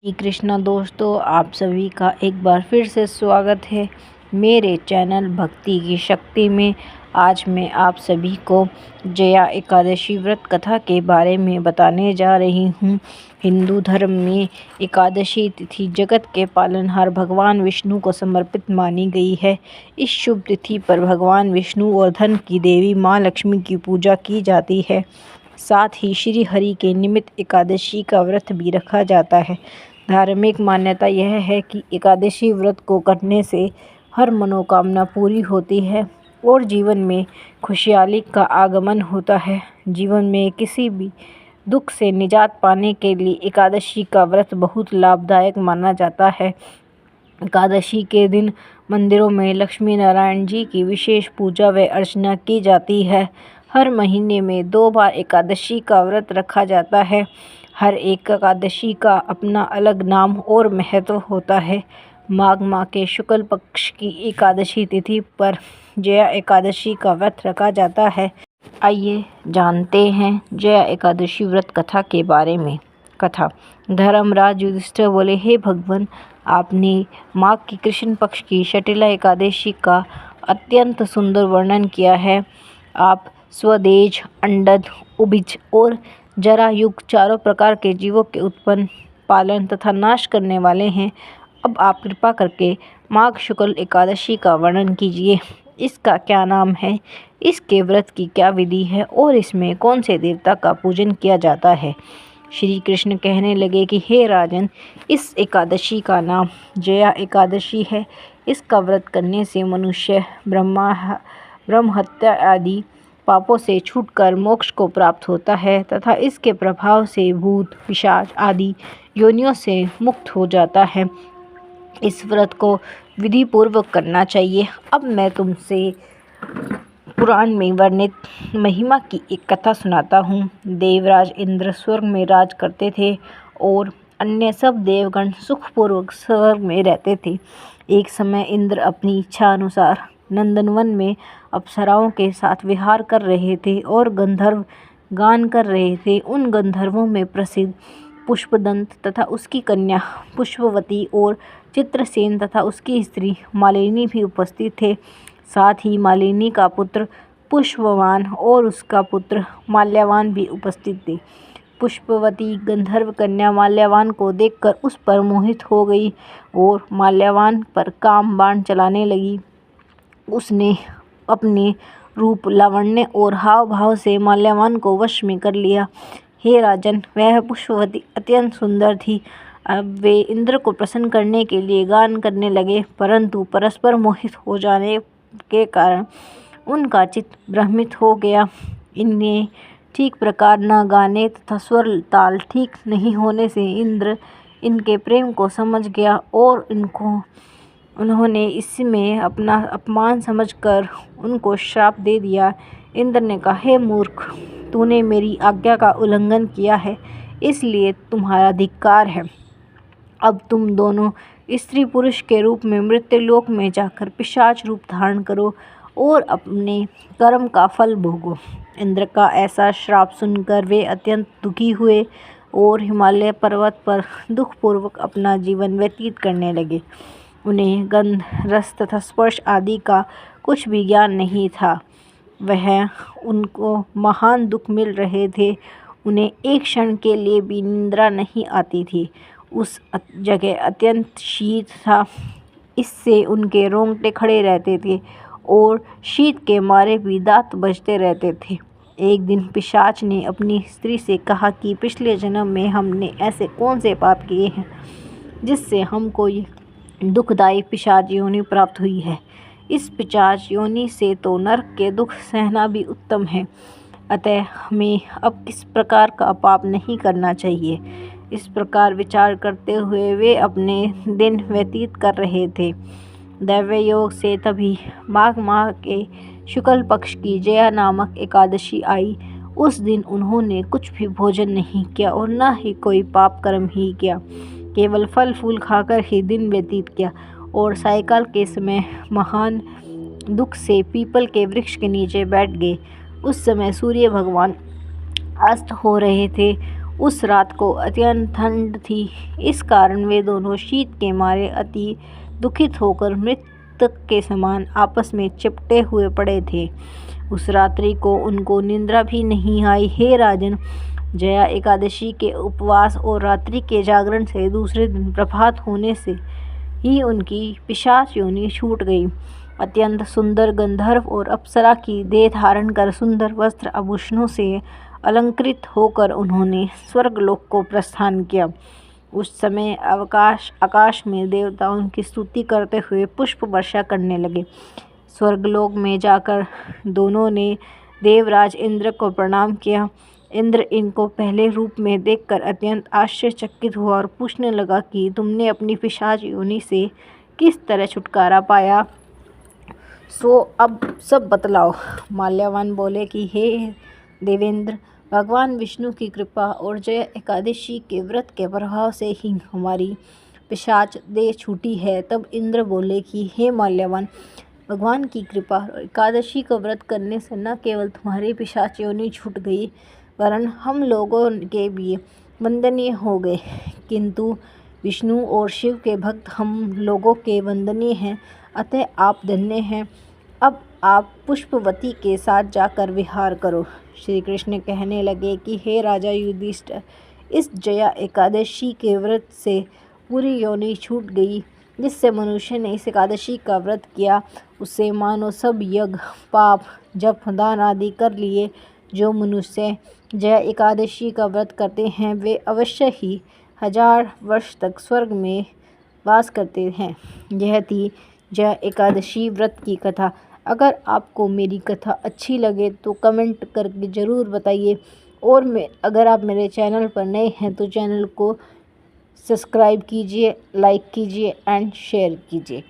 श्री कृष्णा दोस्तों, आप सभी का एक बार फिर से स्वागत है मेरे चैनल भक्ति की शक्ति में। आज मैं आप सभी को जया एकादशी व्रत कथा के बारे में बताने जा रही हूँ। हिंदू धर्म में एकादशी तिथि जगत के पालनहार भगवान विष्णु को समर्पित मानी गई है। इस शुभ तिथि पर भगवान विष्णु और धन की देवी माँ लक्ष्मी की पूजा की जाती है। साथ ही श्री हरि के निमित्त एकादशी का व्रत भी रखा जाता है। धार्मिक मान्यता यह है कि एकादशी व्रत को करने से हर मनोकामना पूरी होती है और जीवन में खुशहाली का आगमन होता है। जीवन में किसी भी दुख से निजात पाने के लिए एकादशी का व्रत बहुत लाभदायक माना जाता है। एकादशी के दिन मंदिरों में लक्ष्मी नारायण जी की विशेष पूजा व अर्चना की जाती है। हर महीने में 2 बार एकादशी का व्रत रखा जाता है। हर एक एकादशी का अपना अलग नाम और महत्व होता है। माघ माह के शुक्ल पक्ष की एकादशी तिथि पर जया एकादशी का व्रत रखा जाता है। आइए जानते हैं जया एकादशी व्रत कथा के बारे में। कथा। धर्मराज युधिष्ठिर बोले, हे भगवान, आपने माघ की कृष्ण पक्ष की शटिला एकादशी का अत्यंत सुंदर वर्णन किया है। आप स्वदेज, अंडज, उभिज और जरायुग चारों प्रकार के जीवों के उत्पन्न, पालन तथा नाश करने वाले हैं। अब आप कृपा करके माघ शुक्ल एकादशी का वर्णन कीजिए। इसका क्या नाम है, इसके व्रत की क्या विधि है और इसमें कौन से देवता का पूजन किया जाता है। श्री कृष्ण कहने लगे कि हे राजन, इस एकादशी का नाम जया एकादशी है। इसका व्रत करने से मनुष्य ब्रह्म हत्या आदि पापों से छूटकर मोक्ष को प्राप्त होता है तथा इसके प्रभाव से भूत, पिशाच आदि योनियों से मुक्त हो जाता है। इस व्रत को विधि पूर्वक करना चाहिए। अब मैं तुमसे पुराण में वर्णित महिमा की एक कथा सुनाता हूँ। देवराज इंद्र स्वर्ग में राज करते थे और अन्य सब देवगण सुखपूर्वक स्वर्ग में रहते थे। एक समय इंद्र अपनी इच्छा अनुसार नंदनवन में अप्सराओं के साथ विहार कर रहे थे और गंधर्व गान कर रहे थे। उन गंधर्वों में प्रसिद्ध पुष्पदंत तथा उसकी कन्या पुष्पवती और चित्रसेन तथा उसकी स्त्री मालिनी भी उपस्थित थे। साथ ही मालिनी का पुत्र पुष्पवान और उसका पुत्र माल्यवान भी उपस्थित थे। पुष्पवती गंधर्व कन्या माल्यवान को देखकर उस पर मोहित हो गई और माल्यवान पर काम बाण चलाने लगी। उसने अपने रूप, लावण्य और हाव भाव से माल्यवान को वश में कर लिया। हे राजन, वह पुष्पवती अत्यंत सुंदर थी। अब वे इंद्र को प्रसन्न करने के लिए गान करने लगे, परंतु परस्पर मोहित हो जाने के कारण उनका चित्त भ्रमित हो गया। इन्हें ठीक प्रकार न गाने तथा स्वर ताल ठीक नहीं होने से इंद्र इनके प्रेम को समझ गया और उन्होंने इसमें अपना अपमान समझकर उनको श्राप दे दिया। इंद्र ने कहा, हे मूर्ख, तूने मेरी आज्ञा का उल्लंघन किया है, इसलिए तुम्हारा धिक्कार है। अब तुम दोनों स्त्री पुरुष के रूप में मृत्युलोक में जाकर पिशाच रूप धारण करो और अपने कर्म का फल भोगो। इंद्र का ऐसा श्राप सुनकर वे अत्यंत दुखी हुए और हिमालय पर्वत पर दुखपूर्वक अपना जीवन व्यतीत करने लगे। उन्हें गंध, रस तथा स्पर्श आदि का कुछ भी ज्ञान नहीं था। उनको महान दुख मिल रहे थे। उन्हें एक क्षण के लिए भी निद्रा नहीं आती थी। उस जगह अत्यंत शीत था, इससे उनके रोंगटे खड़े रहते थे और शीत के मारे भी दांत बजते रहते थे। एक दिन पिशाच ने अपनी स्त्री से कहा कि पिछले जन्म में हमने ऐसे कौन से पाप किए हैं जिससे हमको ये दुखदायी पिशाच योनि प्राप्त हुई है। इस पिशाच योनि से तो नरक के दुख सहना भी उत्तम है, अतः हमें अब किस प्रकार का पाप नहीं करना चाहिए। इस प्रकार विचार करते हुए वे अपने दिन व्यतीत कर रहे थे। दैव योग से तभी माघ माह के शुक्ल पक्ष की जया नामक एकादशी आई। उस दिन उन्होंने कुछ भी भोजन नहीं किया और न ही कोई पाप कर्म ही किया, केवल फल फूल खाकर ही दिन व्यतीत किया और सायंकाल के समय महान दुख से पीपल के वृक्ष के नीचे बैठ गए। उस समय सूर्य भगवान अस्त हो रहे थे। उस रात को अत्यंत ठंड थी, इस कारण वे दोनों शीत के मारे अति दुखित होकर मृतक के समान आपस में चिपटे हुए पड़े थे। उस रात्रि को उनको निद्रा भी नहीं आई। हे राजन, जया एकादशी के उपवास और रात्रि के जागरण से दूसरे दिन प्रभात होने से ही उनकी पिशाच योनि छूट गई। अत्यंत सुंदर गंधर्व और अप्सरा की देह धारण कर सुंदर वस्त्र आभूषणों से अलंकृत होकर उन्होंने स्वर्गलोक को प्रस्थान किया। उस समय आकाश में देवता उनकी स्तुति करते हुए पुष्प वर्षा करने लगे। स्वर्गलोक में जाकर दोनों ने देवराज इंद्र को प्रणाम किया। इंद्र इनको पहले रूप में देखकर अत्यंत आश्चर्यचकित हुआ और पूछने लगा कि तुमने अपनी पिशाच योनि से किस तरह छुटकारा पाया, सो अब सब बतलाओ। माल्यवान बोले कि हे देवेंद्र, भगवान विष्णु की कृपा और जया एकादशी के व्रत के प्रभाव से ही हमारी पिशाच देह छूटी है। तब इंद्र बोले कि हे माल्यवान, भगवान की कृपा और एकादशी का व्रत करने से न केवल तुम्हारी पिशाच योनि छूट गई, वरन हम लोगों के भी वंदनीय हो गए। किंतु विष्णु और शिव के भक्त हम लोगों के वंदनीय हैं, अतः आप धन्य हैं। अब आप पुष्पवती के साथ जाकर विहार करो। श्री कृष्ण कहने लगे कि हे राजा युधिष्ठिर, इस जया एकादशी के व्रत से पूरी योनि छूट गई। जिससे मनुष्य ने इस एकादशी का व्रत किया, उससे मानो सब यज्ञ, पाप, जप, दान आदि कर लिए। जो मनुष्य जया एकादशी का व्रत करते हैं, वे अवश्य ही 1000 वर्ष तक स्वर्ग में वास करते हैं। यह थी जया एकादशी व्रत की कथा। अगर आपको मेरी कथा अच्छी लगे तो कमेंट करके ज़रूर बताइए, और अगर आप मेरे चैनल पर नए हैं तो चैनल को सब्सक्राइब कीजिए, लाइक कीजिए एंड शेयर कीजिए।